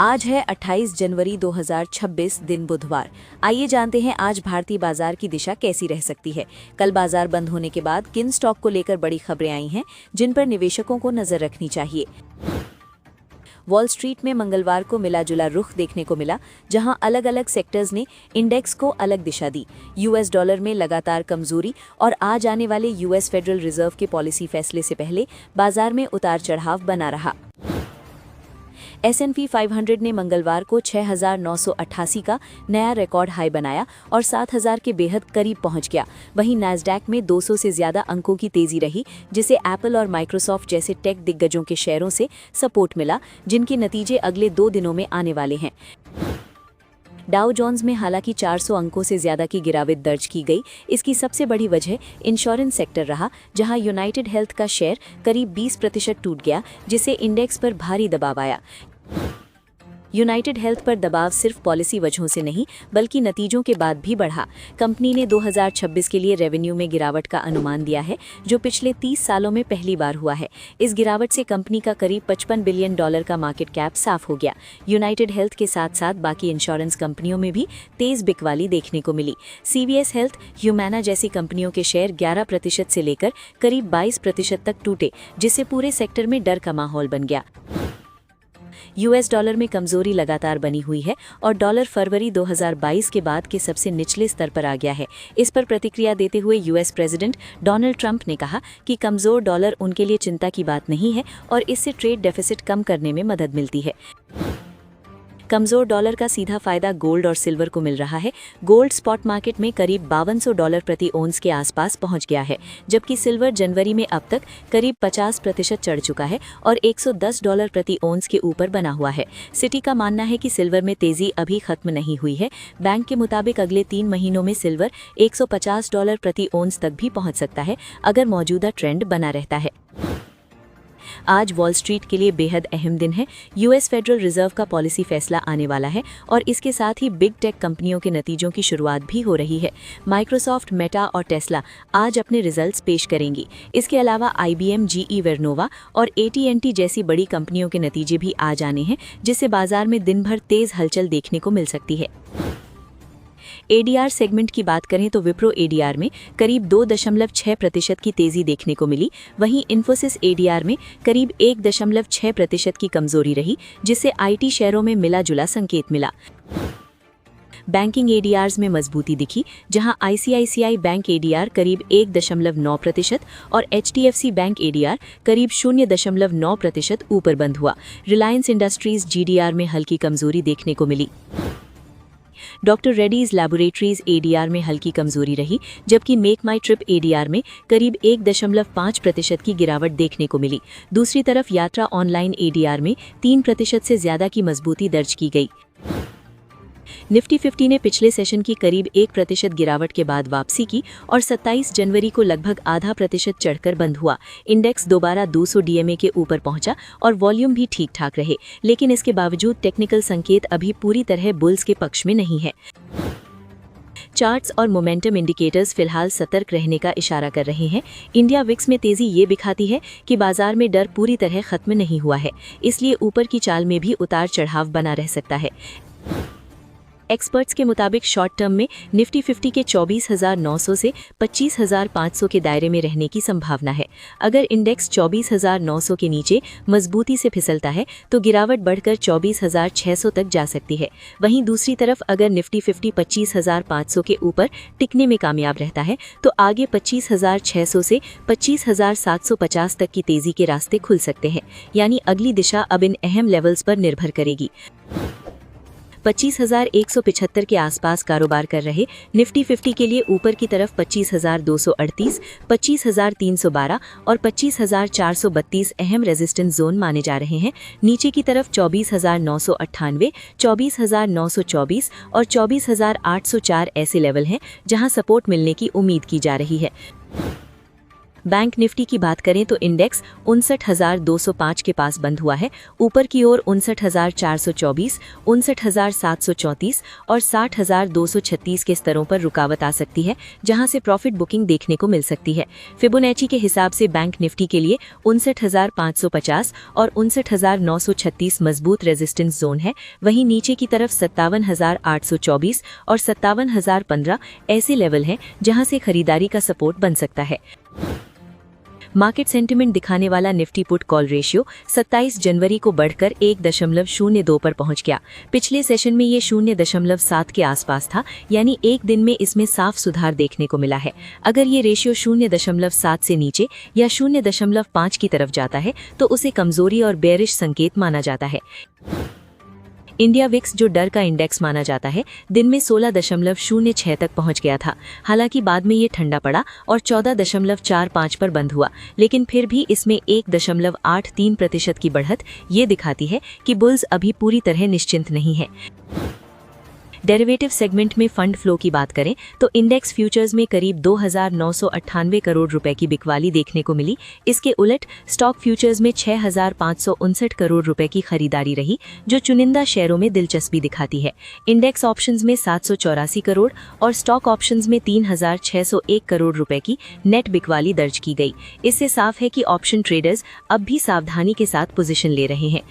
आज है 28 जनवरी 2026 दिन बुधवार। आइए जानते हैं आज भारतीय बाजार की दिशा कैसी रह सकती है। कल बाजार बंद होने के बाद किन स्टॉक को लेकर बड़ी खबरें आई हैं जिन पर निवेशकों को नजर रखनी चाहिए। वॉल स्ट्रीट में मंगलवार को मिला जुला रुख देखने को मिला, जहां अलग अलग सेक्टर्स ने इंडेक्स को अलग दिशा दी। यूएस डॉलर में लगातार कमजोरी और आज आने वाले यूएस फेडरल रिजर्व के पॉलिसी फैसले से पहले बाजार में उतार चढ़ाव बना रहा। S&P 500 ने मंगलवार को 6,988 का नया रिकॉर्ड हाई बनाया और 7,000 के बेहद करीब पहुंच गया। वहीं नैस्डैक में 200 से ज्यादा अंकों की तेजी रही, जिसे एप्पल और माइक्रोसॉफ्ट जैसे टेक दिग्गजों के शेयरों से सपोर्ट मिला, जिनके नतीजे अगले 2 दिनों में आने वाले हैं। डाउ जोन्स में हालांकि 400 अंकों से ज्यादा की गिरावट दर्ज की गई। इसकी सबसे बड़ी वजह इंश्योरेंस सेक्टर रहा, जहां यूनाइटेड हेल्थ का शेयर करीब 20% टूट गया, जिससे इंडेक्स पर भारी दबाव आया। यूनाइटेड हेल्थ पर दबाव सिर्फ पॉलिसी वजहों से नहीं बल्कि नतीजों के बाद भी बढ़ा। कंपनी ने 2026 के लिए रेवेन्यू में गिरावट का अनुमान दिया है, जो पिछले 30 सालों में पहली बार हुआ है। इस गिरावट से कंपनी का करीब $55 बिलियन का मार्केट कैप साफ हो गया। यूनाइटेड हेल्थ के साथ साथ बाकी इंश्योरेंस कंपनियों में भी तेज बिकवाली देखने को मिली। CVS हेल्थ, ह्यूमैना जैसी कंपनियों के शेयर 11% से लेकर करीब 22% तक टूटे, जिससे पूरे सेक्टर में डर का माहौल बन गया। यूएस डॉलर में कमजोरी लगातार बनी हुई है और डॉलर फरवरी 2022 के बाद के सबसे निचले स्तर पर आ गया है। इस पर प्रतिक्रिया देते हुए यूएस प्रेसिडेंट डोनाल्ड ट्रंप ने कहा कि कमजोर डॉलर उनके लिए चिंता की बात नहीं है और इससे ट्रेड डेफिसिट कम करने में मदद मिलती है। कमजोर डॉलर का सीधा फायदा गोल्ड और सिल्वर को मिल रहा है। गोल्ड स्पॉट मार्केट में करीब $5200 प्रति ओंस के आसपास पहुंच गया है, जबकि सिल्वर जनवरी में अब तक करीब 50% चढ़ चुका है और $110 प्रति ओंस के ऊपर बना हुआ है। सिटी का मानना है कि सिल्वर में तेजी अभी खत्म नहीं हुई है। बैंक के मुताबिक अगले 3 महीनों में सिल्वर $150 प्रति ओंस तक भी पहुंच सकता है, अगर मौजूदा ट्रेंड बना रहता है। आज वॉल स्ट्रीट के लिए बेहद अहम दिन है। यूएस फेडरल रिजर्व का पॉलिसी फैसला आने वाला है और इसके साथ ही बिग टेक कंपनियों के नतीजों की शुरुआत भी हो रही है। माइक्रोसॉफ्ट, मेटा और टेस्ला आज अपने रिजल्ट्स पेश करेंगी। इसके अलावा IBM, GE वेरनोवा और AT&T जैसी बड़ी कंपनियों के नतीजे भी आ जाने हैं, जिससे बाजार में दिन भर तेज हलचल देखने को मिल सकती है। ADR सेगमेंट की बात करें तो विप्रो ADR में करीब 2.6% की तेजी देखने को मिली। वहीं इन्फोसिस ADR में करीब 1.6% की कमजोरी रही, जिससे IT शेयरों में मिला जुला संकेत मिला। बैंकिंग ADRs में मजबूती दिखी, जहां ICICI बैंक ADR करीब 1.9% और HDFC बैंक ADR करीब 0.9% ऊपर बंद हुआ। रिलायंस इंडस्ट्रीज GDR में हल्की कमजोरी देखने को मिली। डॉक्टर रेड्डीज लैबोरेटरीज ADR में हल्की कमजोरी रही, जबकि मेक माई ट्रिप ADR में करीब 1.5% की गिरावट देखने को मिली। दूसरी तरफ यात्रा ऑनलाइन ADR में 3% से ज्यादा की मजबूती दर्ज की गई। निफ्टी 50 ने पिछले सेशन की करीब 1% गिरावट के बाद वापसी की और 27 जनवरी को लगभग ½ चढ़कर बंद हुआ। इंडेक्स दोबारा 200 DMA के ऊपर पहुंचा और वॉल्यूम भी ठीक ठाक रहे, लेकिन इसके बावजूद टेक्निकल संकेत अभी पूरी तरह बुल्स के पक्ष में नहीं है। चार्ट्स और मोमेंटम इंडिकेटर्स फिलहाल सतर्क रहने का इशारा कर रहे हैं। इंडिया विक्स में तेजी ये दिखाती है कि बाजार में डर पूरी तरह खत्म नहीं हुआ है, इसलिए ऊपर की चाल में भी उतार चढ़ाव बना रह सकता है। एक्सपर्ट्स के मुताबिक शॉर्ट टर्म में निफ्टी 50 के 24,900 से 25,500 के दायरे में रहने की संभावना है। अगर इंडेक्स 24,900 के नीचे मजबूती से फिसलता है तो गिरावट बढ़कर 24,600 तक जा सकती है। वहीं दूसरी तरफ अगर निफ्टी 50 25,500 के ऊपर टिकने में कामयाब रहता है तो आगे 25,600 से 25,750 तक की तेजी के रास्ते खुल सकते हैं। यानी अगली दिशा अब इन अहम लेवल्स पर निर्भर करेगी। 25,175 के आसपास कारोबार कर रहे निफ्टी 50 के लिए ऊपर की तरफ 25,238, 25,312 और 25,432 अहम रेजिस्टेंस जोन माने जा रहे हैं। नीचे की तरफ 24,998, 24,924 और 24,804 ऐसे लेवल हैं जहां सपोर्ट मिलने की उम्मीद की जा रही है। बैंक निफ्टी की बात करें तो इंडेक्स 59,205 के पास बंद हुआ है। ऊपर की ओर 59,424, 59,734 और 60,236 के स्तरों पर रुकावट आ सकती है, जहां से प्रॉफिट बुकिंग देखने को मिल सकती है। फिबोनाची के हिसाब से बैंक निफ्टी के लिए 59,550 और 59,936 मजबूत रेजिस्टेंस जोन है। वहीं नीचे की तरफ 57,824 और 57,015 ऐसे लेवल हैं जहां से खरीदारी का सपोर्ट बन सकता है। मार्केट सेंटिमेंट दिखाने वाला निफ्टी पुट कॉल रेशियो 27 जनवरी को बढ़कर 1.02 पर पहुंच गया। पिछले सेशन में ये 0.7 के आसपास था, यानी एक दिन में इसमें साफ सुधार देखने को मिला है। अगर ये रेशियो 0.7 से नीचे या 0.5 की तरफ जाता है तो उसे कमजोरी और बेयरिश संकेत माना जाता है। इंडिया विक्स, जो डर का इंडेक्स माना जाता है, दिन में 16.06 तक पहुंच गया था। हालांकि बाद में ये ठंडा पड़ा और 14.45 पर बंद हुआ, लेकिन फिर भी इसमें 1.83% की बढ़त ये दिखाती है कि बुल्स अभी पूरी तरह निश्चिंत नहीं है। डेरिवेटिव सेगमेंट में फंड फ्लो की बात करें तो इंडेक्स फ्यूचर्स में करीब 2,998 करोड़ रुपए की बिकवाली देखने को मिली। इसके उलट स्टॉक फ्यूचर्स में 6,559 करोड़ रुपए की खरीदारी रही, जो चुनिंदा शेयरों में दिलचस्पी दिखाती है। इंडेक्स ऑप्शंस में 784 करोड़ और स्टॉक ऑप्शंस में 3,601 करोड़ रुपए की नेट बिकवाली दर्ज की गई। इससे साफ है कि ऑप्शन ट्रेडर्स अब भी सावधानी के साथ पोजीशन ले रहे हैं।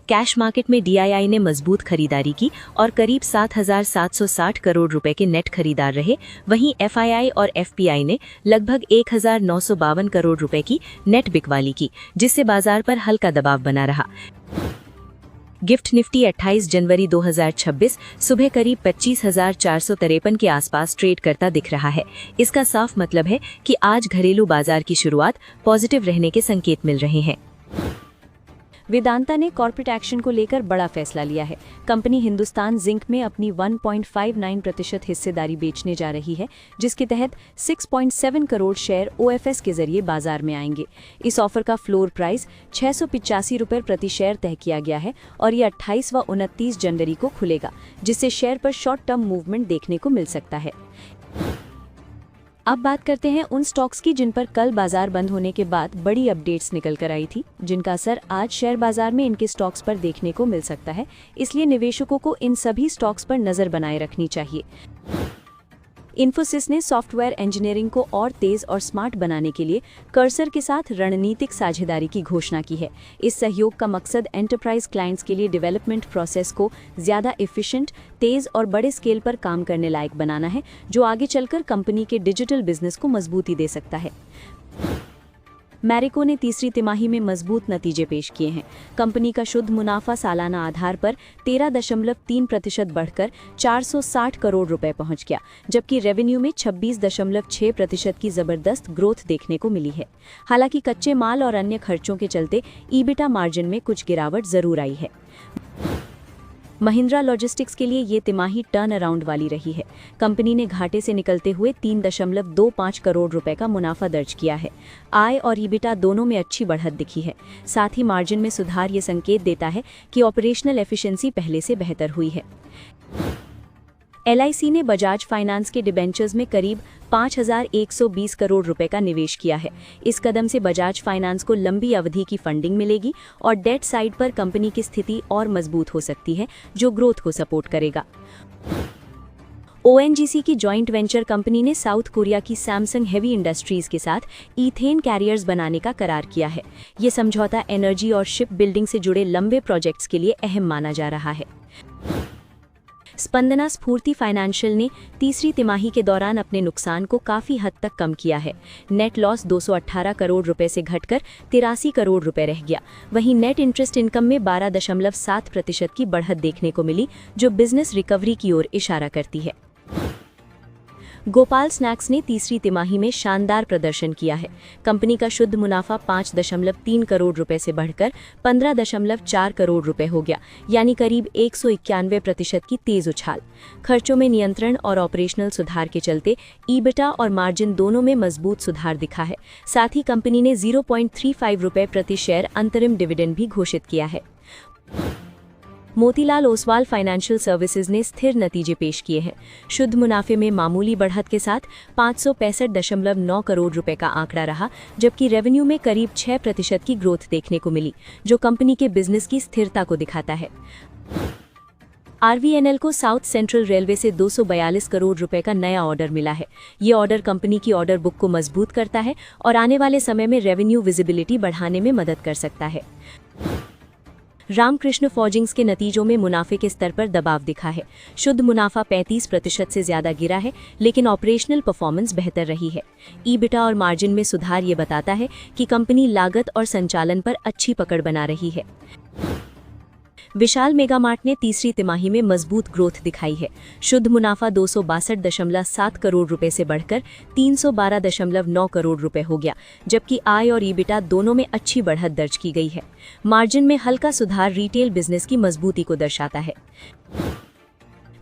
कैश मार्केट में डीआईआई ने मजबूत खरीदारी की और करीब 7,760 करोड़ रुपए के नेट खरीदार रहे। वहीं एफआईआई और एफपीआई ने लगभग 1,952 करोड़ रुपए की नेट बिकवाली की, जिससे बाजार पर हल्का दबाव बना रहा। गिफ्ट निफ्टी 28 जनवरी 2026 सुबह करीब 25,453 के आसपास ट्रेड करता दिख रहा है। इसका साफ मतलब है कि आज घरेलू बाजार की शुरुआत पॉजिटिव रहने के संकेत मिल रहे हैं। वेदांता ने कॉर्पोरेट एक्शन को लेकर बड़ा फैसला लिया है। कंपनी हिंदुस्तान जिंक में अपनी 1.59% हिस्सेदारी बेचने जा रही है, जिसके तहत 6.7 करोड़ शेयर ओएफएस के जरिए बाजार में आएंगे। इस ऑफर का फ्लोर प्राइस 685 रुपये प्रति शेयर तय किया गया है और ये 28 व 29 जनवरी को खुलेगा, जिससे शेयर पर शॉर्ट टर्म मूवमेंट देखने को मिल सकता है। अब बात करते हैं उन स्टॉक्स की जिन पर कल बाजार बंद होने के बाद बड़ी अपडेट्स निकल कर आई थी, जिनका असर आज शेयर बाजार में इनके स्टॉक्स पर देखने को मिल सकता है। इसलिए निवेशकों को इन सभी स्टॉक्स पर नजर बनाए रखनी चाहिए। इन्फोसिस ने सॉफ्टवेयर इंजीनियरिंग को और तेज और स्मार्ट बनाने के लिए कर्सर के साथ रणनीतिक साझेदारी की घोषणा की है। इस सहयोग का मकसद एंटरप्राइज क्लाइंट्स के लिए डेवलपमेंट प्रोसेस को ज्यादा एफिशिएंट, तेज और बड़े स्केल पर काम करने लायक बनाना है, जो आगे चलकर कंपनी के डिजिटल बिजनेस को मजबूती दे सकता है। मैरिको ने तीसरी तिमाही में मजबूत नतीजे पेश किए हैं। कंपनी का शुद्ध मुनाफा सालाना आधार पर 13.3% बढ़कर 460 करोड़ रुपए पहुंच गया, जबकि रेवेन्यू में 26.6% की जबरदस्त ग्रोथ देखने को मिली है। हालांकि कच्चे माल और अन्य खर्चों के चलते ईबिटा मार्जिन में कुछ गिरावट जरूर आई है। महिंद्रा लॉजिस्टिक्स के लिए ये तिमाही टर्न अराउंड वाली रही है। कंपनी ने घाटे से निकलते हुए 3.25 करोड़ रुपए का मुनाफा दर्ज किया है। आय और ईबिटा दोनों में अच्छी बढ़त दिखी है। साथ ही मार्जिन में सुधार ये संकेत देता है कि ऑपरेशनल एफिशिएंसी पहले से बेहतर हुई है। एलआईसी ने बजाज फाइनेंस के डिबेंचर्स में करीब 5,120 करोड़ रुपए का निवेश किया है। इस कदम से बजाज फाइनेंस को लंबी अवधि की फंडिंग मिलेगी और डेट साइड पर कंपनी की स्थिति और मजबूत हो सकती है, जो ग्रोथ को सपोर्ट करेगा। ओएनजीसी की जॉइंट वेंचर कंपनी ने साउथ कोरिया की सैमसंग हेवी इंडस्ट्रीज के साथ ईथेन कैरियर्स बनाने का करार किया है। ये समझौता एनर्जी और शिप बिल्डिंग से जुड़े लंबे प्रोजेक्ट्स के लिए अहम माना जा रहा है। स्पंदना स्फूर्ति फाइनेंशियल ने तीसरी तिमाही के दौरान अपने नुकसान को काफी हद तक कम किया है। नेट लॉस 218 करोड़ रुपए से घटकर 83 करोड़ रुपए रह गया। वहीं नेट इंटरेस्ट इनकम में 12.7% की बढ़त देखने को मिली, जो बिजनेस रिकवरी की ओर इशारा करती है। गोपाल स्नैक्स ने तीसरी तिमाही में शानदार प्रदर्शन किया है। कंपनी का शुद्ध मुनाफा 5.3 करोड़ रुपए से बढ़कर 15.4 करोड़ रुपए हो गया, यानी करीब 191% की तेज उछाल। खर्चों में नियंत्रण और ऑपरेशनल सुधार के चलते ईबिटा और मार्जिन दोनों में मजबूत सुधार दिखा है। साथ ही कंपनी ने 0.35 रुपए प्रति शेयर अंतरिम डिविडेंड भी घोषित किया है। मोतीलाल ओसवाल फाइनेंशियल सर्विसेज ने स्थिर नतीजे पेश किए हैं। शुद्ध मुनाफे में मामूली बढ़त के साथ 565.9 करोड़ रुपए का आंकड़ा रहा, जबकि रेवेन्यू में करीब 6% की ग्रोथ देखने को मिली, जो कंपनी के बिजनेस की स्थिरता को दिखाता है। आरवीएनएल को साउथ सेंट्रल रेलवे से 242 करोड़ रुपए का नया ऑर्डर मिला है। ये ऑर्डर कंपनी की ऑर्डर बुक को मजबूत करता है और आने वाले समय में रेवेन्यू विजिबिलिटी बढ़ाने में मदद कर सकता है। रामकृष्ण फॉर्जिंग्स के नतीजों में मुनाफे के स्तर पर दबाव दिखा है। शुद्ध मुनाफा 35% से ज्यादा गिरा है, लेकिन ऑपरेशनल परफॉर्मेंस बेहतर रही है। ईबिटा और मार्जिन में सुधार ये बताता है कि कंपनी लागत और संचालन पर अच्छी पकड़ बना रही है। विशाल मेगामार्ट ने तीसरी तिमाही में मजबूत ग्रोथ दिखाई है। शुद्ध मुनाफा 262.7 करोड़ रुपए से बढ़कर 312.9 करोड़ रुपए हो गया, जबकि आय और ईबिटा दोनों में अच्छी बढ़त दर्ज की गई है। मार्जिन में हल्का सुधार रिटेल बिजनेस की मजबूती को दर्शाता है।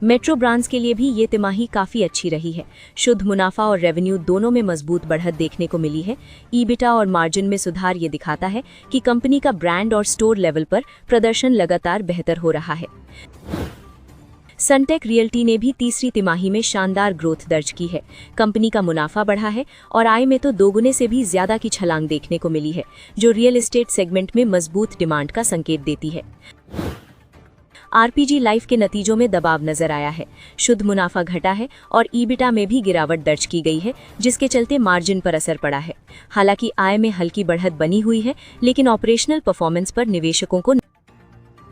मेट्रो ब्रांड्स के लिए भी ये तिमाही काफ़ी अच्छी रही है। शुद्ध मुनाफा और रेवेन्यू दोनों में मजबूत बढ़त देखने को मिली है। ईबिटा और मार्जिन में सुधार ये दिखाता है कि कंपनी का ब्रांड और स्टोर लेवल पर प्रदर्शन लगातार बेहतर हो रहा है। सनटेक रियल्टी ने भी तीसरी तिमाही में शानदार ग्रोथ दर्ज की है। कंपनी का मुनाफा बढ़ा है और आय में तो दोगुने से भी ज्यादा की छलांग देखने को मिली है, जो रियल एस्टेट सेगमेंट में मजबूत डिमांड का संकेत देती है। आरपीजी लाइफ के नतीजों में दबाव नजर आया है। शुद्ध मुनाफा घटा है और ईबिटा में भी गिरावट दर्ज की गई है, जिसके चलते मार्जिन पर असर पड़ा है। हालांकि आय में हल्की बढ़त बनी हुई है, लेकिन ऑपरेशनल परफॉर्मेंस पर निवेशकों को